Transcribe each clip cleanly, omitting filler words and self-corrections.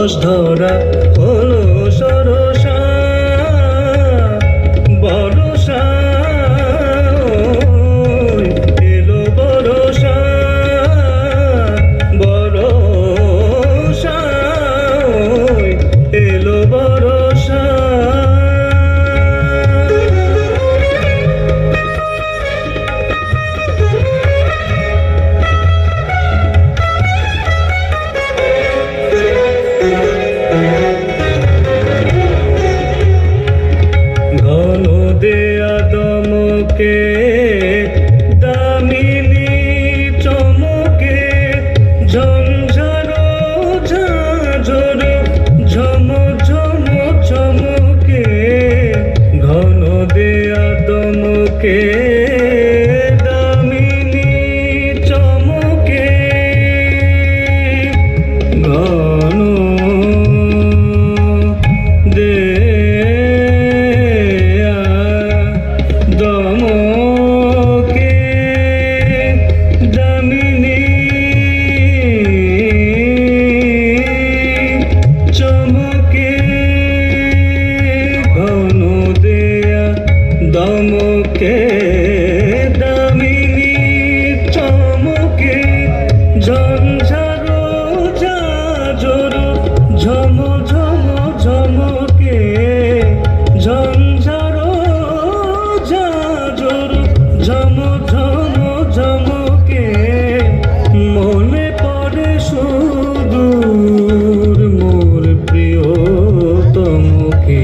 নিরস ধরা হলো সরসা বরসা এলো বরসা বরসা এলো বরসা ঘন দেয়া দমকে দামিনী চমকে ঝঞ্ঝারো ঝাঁঝর ঝম ঝম চমকে ঘন দেয়া দমকে দামিনী চমকে ঘন দমকে দামিনী চমকে ঘন দেয়া দমকে দামিনী চমকে ঝঞ্ঝারো ঝাঁঝর ঝম ঝম ঝমকে ঝঞ্ঝারো ঝাঁঝর ঝম ঝম ঝমকে মনে পড়ে সুদূর মোর প্রিয়তমকে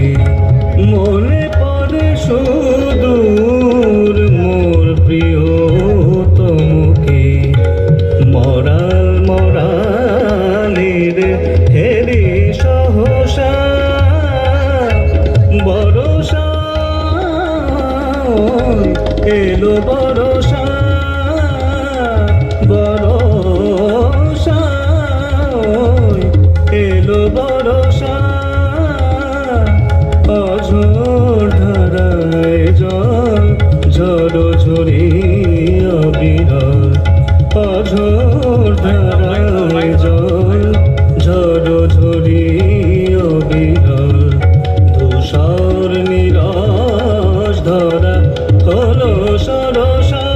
মনে পড়ে সুদূর মোর প্রিয়তমকে মরাল মরালের হেরি সহসা বরসা এলো বরসা বরসা এলো বরসা অঝোর ধারায় জল ঝড়ো ঝরি অবিরল অঝোর ধারায় জল ঝড়ো ঝরি অবিরল ধূসর নিরস ধরা হলো সরসা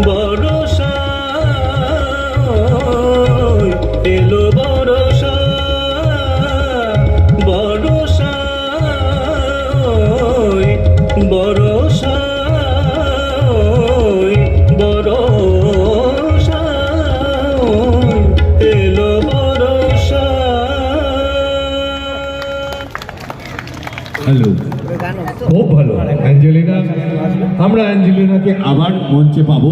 বরসা এলো বরসা বরসা বরসা বরসা এলো বরসা। হ্যালো, খুব ভালো অ্যাঞ্জেলিনা। আমরা অ্যাঞ্জেলিনাকে আবার মঞ্চে পাবো।